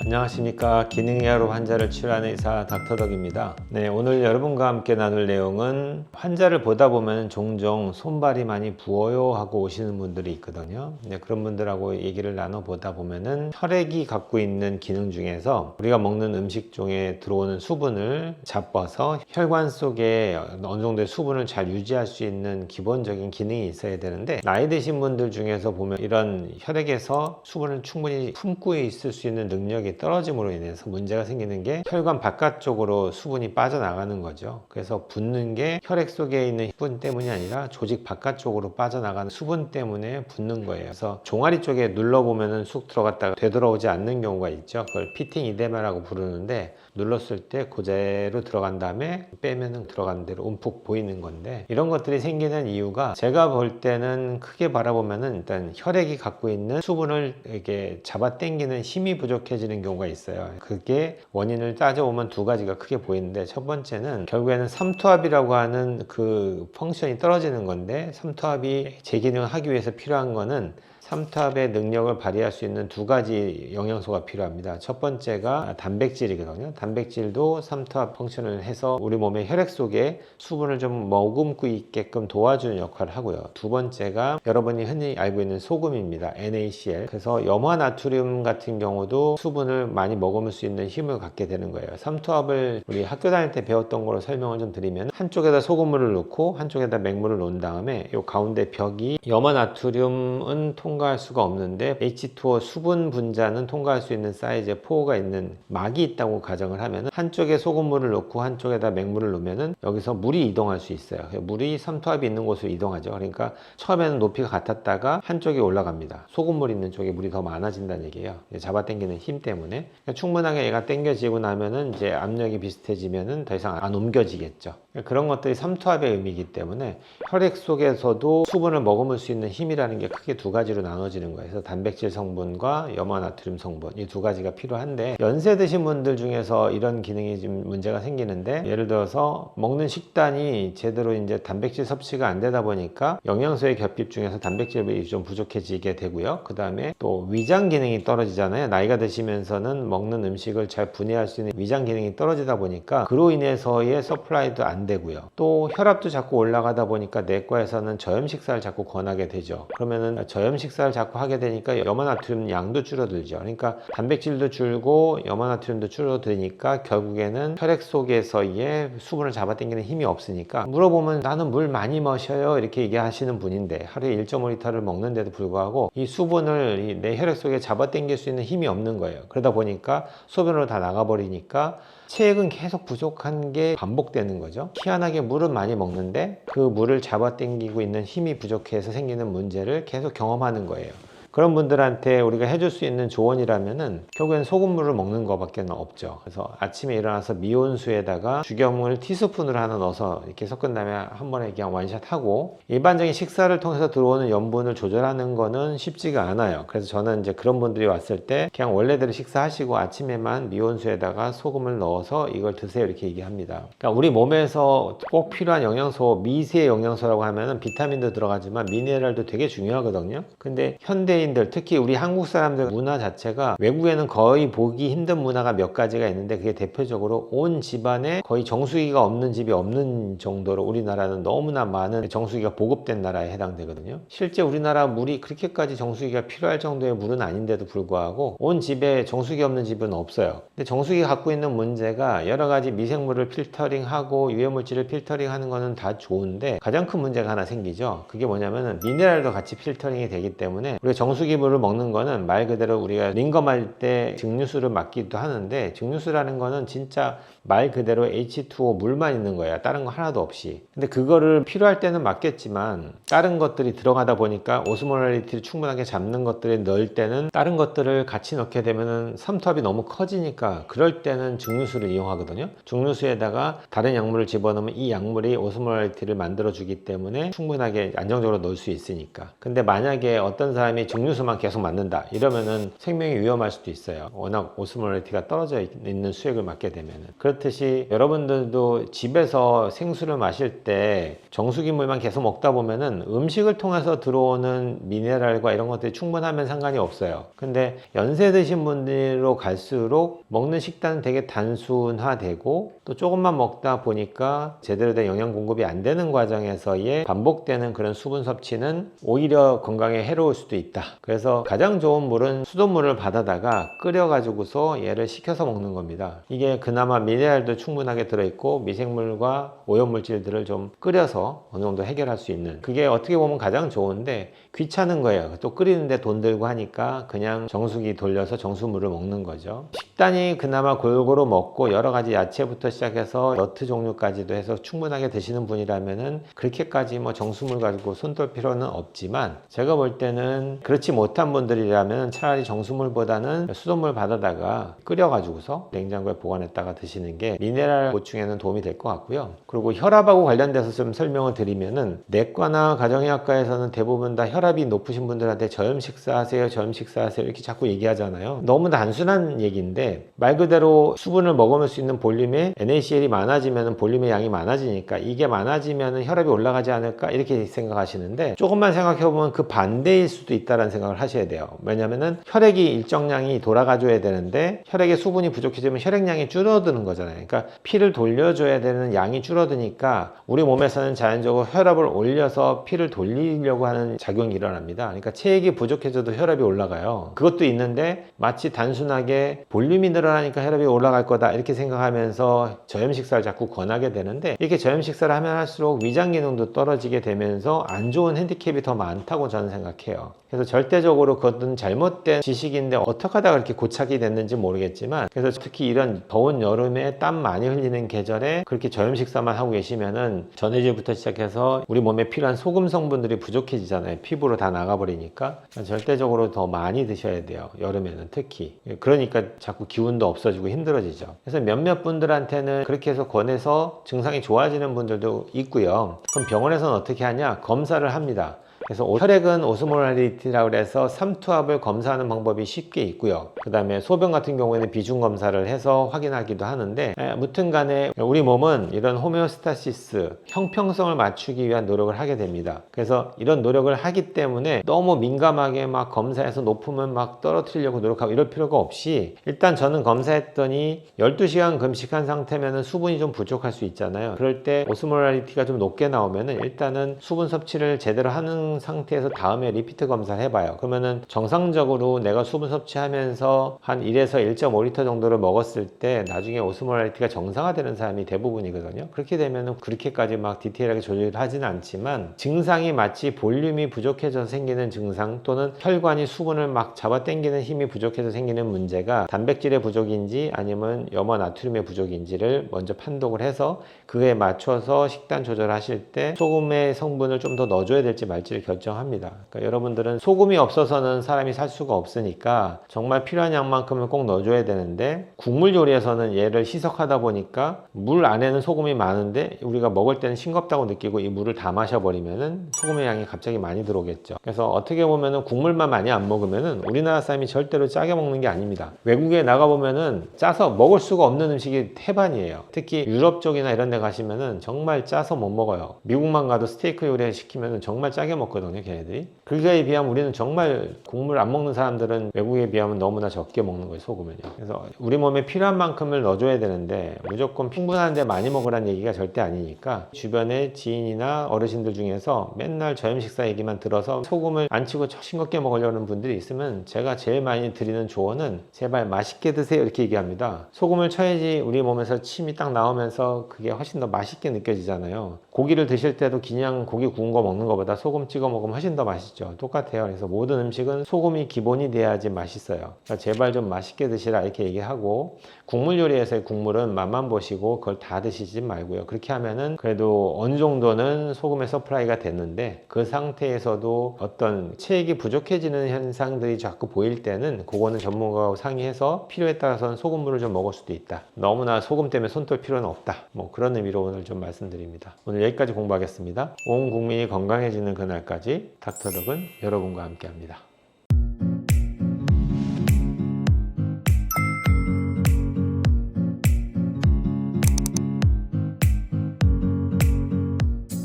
안녕하십니까. 기능의학으로 환자를 치료하는 의사 닥터덕입니다. 네, 오늘 여러분과 함께 나눌 내용은 환자를 보다 보면 종종 손발이 많이 부어요 하고 오시는 분들이 있거든요. 네, 그런 분들하고 얘기를 나눠보다 보면은 혈액이 갖고 있는 기능 중에서 우리가 먹는 음식 중에 들어오는 수분을 잡아서 혈관 속에 어느 정도의 수분을 잘 유지할 수 있는 기본적인 기능이 있어야 되는데, 나이 드신 분들 중에서 보면 이런 혈액에서 수분을 충분히 품고 있을 수 있는 능력이 떨어짐으로 인해서 문제가 생기는 게 혈관 바깥쪽으로 수분이 빠져나가는 거죠. 그래서 붓는 게 혈액 속에 있는 수분 때문이 아니라 조직 바깥쪽으로 빠져나가는 수분 때문에 붓는 거예요. 그래서 종아리 쪽에 눌러보면은 쑥 들어갔다가 되돌아오지 않는 경우가 있죠. 그걸 피팅 이데마라고 부르는데, 눌렀을 때 그대로 들어간 다음에 빼면은 들어간 대로 움푹 보이는 건데, 이런 것들이 생기는 이유가 제가 볼 때는 크게 바라보면은 일단 혈액이 갖고 있는 수분을 이렇게 잡아 당기는 힘이 부족해지는 경우가 있어요. 그게 원인을 따져보면 두 가지가 크게 보이는데, 첫 번째는 결국에는 삼투압이라고 하는 그 펑션이 떨어지는 건데, 삼투압이 제 기능을 하기 위해서 필요한 거는 삼투압의 능력을 발휘할 수 있는 두 가지 영양소가 필요합니다. 첫 번째가 단백질이거든요. 단백질도 삼투압 펑션을 해서 우리 몸의 혈액 속에 수분을 좀 머금고 있게끔 도와주는 역할을 하고요. 두 번째가 여러분이 흔히 알고 있는 소금입니다. NaCl. 그래서 염화나트륨 같은 경우도 수분을 많이 머금을 수 있는 힘을 갖게 되는 거예요. 삼투압을 우리 학교 다닐 때 배웠던 거로 설명을 좀 드리면, 한쪽에다 소금물을 넣고 한쪽에다 맹물을 놓은 다음에 이 가운데 벽이 염화나트륨은 통과할 수가 없는데 H2O 수분 분자는 통과할 수 있는 사이즈의 포가 있는 막이 있다고 가정을 하면, 한쪽에 소금물을 넣고 한쪽에다 맹물을 넣으면 여기서 물이 이동할 수 있어요. 물이 삼투압이 있는 곳으로 이동하죠. 그러니까 처음에는 높이가 같았다가 한쪽이 올라갑니다. 소금물 있는 쪽에 물이 더 많아진다는 얘기예요. 잡아당기는 힘 때문에. 그러니까 충분하게 얘가 당겨지고 나면은 이제 압력이 비슷해지면은 더 이상 안 옮겨지겠죠. 그런 것들이 삼투압의 의미이기 때문에 혈액 속에서도 수분을 머금을 수 있는 힘이라는 게 크게 두 가지로 나눠지는 거예요. 그래서 단백질 성분과 염화나트륨 성분, 이 두 가지가 필요한데, 연세 드신 분들 중에서 이런 기능이 좀 문제가 생기는데, 예를 들어서 먹는 식단이 제대로 이제 단백질 섭취가 안 되다 보니까 영양소의 결핍 중에서 단백질이 좀 부족해지게 되고요. 그 다음에 또 위장 기능이 떨어지잖아요. 나이가 드시면서는 먹는 음식을 잘 분해할 수 있는 위장 기능이 떨어지다 보니까 그로 인해서의 서플라이도 안 되고요. 또 혈압도 자꾸 올라가다 보니까 내과에서는 저염 식사를 자꾸 권하게 되죠. 그러면은 저염 식사를 자꾸 하게 되니까 염화나트륨 양도 줄어들죠. 그러니까 단백질도 줄고 염화나트륨도 줄어드니까 결국에는 혈액 속에서의 수분을 잡아당기는 힘이 없으니까, 물어보면 나는 물 많이 마셔요 이렇게 얘기하시는 분인데 하루에 1.5리터를 먹는데도 불구하고 이 수분을 내 혈액 속에 잡아당길 수 있는 힘이 없는 거예요. 그러다 보니까 소변으로 다 나가버리니까 체액은 계속 부족한 게 반복되는 거죠. 희한하게 물은 많이 먹는데 그 물을 잡아당기고 있는 힘이 부족해서 생기는 문제를 계속 경험하는 거예요. 그런 분들한테 우리가 해줄 수 있는 조언이라면은 결국엔 소금물을 먹는 것밖에 없죠. 그래서 아침에 일어나서 미온수에다가 죽여물 티스푼을 하나 넣어서 이렇게 섞은 다음에 한 번에 그냥 원샷 하고, 일반적인 식사를 통해서 들어오는 염분을 조절하는 거는 쉽지가 않아요. 그래서 저는 이제 그런 분들이 왔을 때 그냥 원래대로 식사하시고 아침에만 미온수에다가 소금을 넣어서 이걸 드세요 이렇게 얘기합니다. 그러니까 우리 몸에서 꼭 필요한 영양소, 미세 영양소라고 하면은 비타민도 들어가지만 미네랄도 되게 중요하거든요. 근데 현대인 특히 우리 한국 사람들 문화 자체가, 외국에는 거의 보기 힘든 문화가 몇 가지가 있는데 그게 대표적으로 온 집안에 거의 정수기가 없는 집이 없는 정도로 우리나라는 너무나 많은 정수기가 보급된 나라에 해당되거든요. 실제 우리나라 물이 그렇게까지 정수기가 필요할 정도의 물은 아닌데도 불구하고 온 집에 정수기 없는 집은 없어요. 근데 정수기가 갖고 있는 문제가, 여러 가지 미생물을 필터링하고 유해물질을 필터링하는 거는 다 좋은데 가장 큰 문제가 하나 생기죠. 그게 뭐냐면은 미네랄도 같이 필터링이 되기 때문에 우리가 정수기물을 먹는 거는 말 그대로 우리가 링검할 때 증류수를 맞기도 하는데, 증류수라는 거는 진짜 말 그대로 H2O 물만 있는 거야. 다른 거 하나도 없이. 근데 그거를 필요할 때는 맞겠지만 다른 것들이 들어가다 보니까 오스모랄리티를 충분하게 잡는 것들을 넣을 때는 다른 것들을 같이 넣게 되면은 삼투압이 너무 커지니까, 그럴 때는 증류수를 이용하거든요. 증류수에다가 다른 약물을 집어넣으면 이 약물이 오스모랄리티를 만들어 주기 때문에 충분하게 안정적으로 넣을 수 있으니까. 근데 만약에 어떤 사람이 증류수만 계속 맞는다 이러면은 생명이 위험할 수도 있어요. 워낙 오스모랄리티가 떨어져 있는 수액을 맞게 되면은. 그러다 그렇듯이 여러분들도 집에서 생수를 마실 때 정수기 물만 계속 먹다 보면은 음식을 통해서 들어오는 미네랄과 이런 것들이 충분하면 상관이 없어요. 근데 연세 드신 분들로 갈수록 먹는 식단은 되게 단순화되고 또 조금만 먹다 보니까 제대로 된 영양 공급이 안 되는 과정에서의 반복되는 그런 수분 섭취는 오히려 건강에 해로울 수도 있다. 그래서 가장 좋은 물은 수돗물을 받아다가 끓여 가지고서 얘를 식혀서 먹는 겁니다. 이게 그나마 미네랄도 충분하게 들어있고 미생물과 오염물질들을 좀 끓여서 어느 정도 해결할 수 있는, 그게 어떻게 보면 가장 좋은데 귀찮은 거예요. 또 끓이는데 돈 들고 하니까 그냥 정수기 돌려서 정수물을 먹는 거죠. 식단이 그나마 골고루 먹고 여러 가지 야채부터 시작해서 너트 종류까지도 해서 충분하게 드시는 분이라면은 그렇게까지 뭐 정수물 가지고 손떨 필요는 없지만, 제가 볼 때는 그렇지 못한 분들이라면 차라리 정수물보다는 수돗물 받아다가 끓여 가지고서 냉장고에 보관했다가 드시는 게 미네랄 보충에는 도움이 될 것 같고요. 그리고 혈압하고 관련돼서 좀 설명을 드리면은 내과나 가정의학과에서는 대부분 다 혈압이 높으신 분들한테 저염 식사하세요, 저염 식사하세요 이렇게 자꾸 얘기하잖아요. 너무 단순한 얘기인데 말 그대로 수분을 머금을 수 있는 볼륨에 NaCl이 많아지면 볼륨의 양이 많아지니까 이게 많아지면 혈압이 올라가지 않을까 이렇게 생각하시는데, 조금만 생각해보면 그 반대일 수도 있다는 생각을 하셔야 돼요. 왜냐면은 혈액이 일정량이 돌아가줘야 되는데 혈액에 수분이 부족해지면 혈액량이 줄어드는 거잖아요. 그러니까 피를 돌려줘야 되는 양이 줄어드니까 우리 몸에서는 자연적으로 혈압을 올려서 피를 돌리려고 하는 작용이 일어납니다. 그러니까 체액이 부족해져도 혈압이 올라가요. 그것도 있는데 마치 단순하게 볼륨이 늘어나니까 혈압이 올라갈 거다 이렇게 생각하면서 저염 식사를 자꾸 권하게 되는데, 이렇게 저염 식사를 하면 할수록 위장 기능도 떨어지게 되면서 안 좋은 핸디캡이 더 많다고 저는 생각해요. 그래서 절대적으로 그것은 잘못된 지식인데 어떻게 하다가 그렇게 고착이 됐는지 모르겠지만, 그래서 특히 이런 더운 여름에 땀 많이 흘리는 계절에 그렇게 저염 식사만 하고 계시면은 전해질부터 시작해서 우리 몸에 필요한 소금 성분들이 부족해지잖아요. 피부로 다 나가버리니까. 절대적으로 더 많이 드셔야 돼요. 여름에는 특히. 그러니까 자꾸 기운도 없어지고 힘들어지죠. 그래서 몇몇 분들한테는 그렇게 해서 권해서 증상이 좋아지는 분들도 있고요. 그럼 병원에서는 어떻게 하냐? 검사를 합니다. 그래서 혈액은 오스모랄리티라고 해서 삼투압을 검사하는 방법이 쉽게 있고요. 그 다음에 소변 같은 경우에는 비중 검사를 해서 확인하기도 하는데, 무튼 간에 우리 몸은 이런 호메오스타시스, 형평성을 맞추기 위한 노력을 하게 됩니다. 그래서 이런 노력을 하기 때문에 너무 민감하게 막 검사해서 높으면 막 떨어뜨리려고 노력하고 이럴 필요가 없이, 일단 저는 검사했더니 12시간 금식한 상태면 수분이 좀 부족할 수 있잖아요. 그럴 때 오스모랄리티가 좀 높게 나오면 일단은 수분 섭취를 제대로 하는 상태에서 다음에 리피트 검사를 해봐요. 그러면은 정상적으로 내가 수분 섭취하면서 한 1에서 1.5리터 정도를 먹었을 때 나중에 오스모랄리티가 정상화되는 사람이 대부분이거든요. 그렇게 되면은 그렇게까지 막 디테일하게 조절하지는 않지만, 증상이 마치 볼륨이 부족해져서 생기는 증상 또는 혈관이 수분을 막 잡아당기는 힘이 부족해서 생기는 문제가 단백질의 부족인지 아니면 염화 나트륨의 부족인지를 먼저 판독을 해서 그에 맞춰서 식단 조절하실 때 소금의 성분을 좀 더 넣어줘야 될지 말지를 결정합니다. 그러니까 여러분들은 소금이 없어서는 사람이 살 수가 없으니까 정말 필요한 양만큼은 꼭 넣어줘야 되는데, 국물 요리에서는 얘를 희석하다 보니까 물 안에는 소금이 많은데 우리가 먹을 때는 싱겁다고 느끼고 이 물을 다 마셔버리면은 소금의 양이 갑자기 많이 들어오겠죠. 그래서 어떻게 보면은 국물만 많이 안 먹으면은 우리나라 사람이 절대로 짜게 먹는 게 아닙니다. 외국에 나가보면은 짜서 먹을 수가 없는 음식이 태반이에요. 특히 유럽 쪽이나 이런 데 가시면은 정말 짜서 못 먹어요. 미국만 가도 스테이크 요리 시키면은 정말 짜게 먹거든요, 걔네들이. 그거에 비하면 우리는 정말 국물 안 먹는 사람들은 외국에 비하면 너무나 적게 먹는 거예요, 소금은요. 그래서 우리 몸에 필요한 만큼을 넣어줘야 되는데 무조건 충분한데 많이 먹으라는 얘기가 절대 아니니까, 주변에 지인이나 어르신들 중에서 맨날 저염 식사 얘기만 들어서 소금을 안 치고 싱겁게 먹으려는 분들이 있으면 제가 제일 많이 드리는 조언은 제발 맛있게 드세요 이렇게 얘기합니다. 소금을 쳐야지 우리 몸에서 침이 딱 나오면서 그게 훨씬 더 맛있게 느껴지잖아요. 고기를 드실 때도 그냥 고기 구운 거 먹는 것보다 소금 찍어 먹으면 훨씬 더 맛있죠. 똑같아요. 그래서 모든 음식은 소금이 기본이 돼야지 맛있어요. 그러니까 제발 좀 맛있게 드시라 이렇게 얘기하고, 국물 요리에서의 국물은 맛만 보시고 그걸 다 드시지 말고요. 그렇게 하면은 그래도 어느 정도는 소금의 서플라이가 됐는데, 그 상태에서도 어떤 체액이 부족해지는 현상들이 자꾸 보일 때는 그거는 전문가하고 상의해서 필요에 따라서는 소금물을 좀 먹을 수도 있다. 너무나 소금 때문에 손떨 필요는 없다. 뭐 그런 의미로 오늘 좀 말씀드립니다. 오늘 여기까지 공부하겠습니다. 온 국민이 건강해지는 그날까지 닥터덕은 여러분과 함께합니다.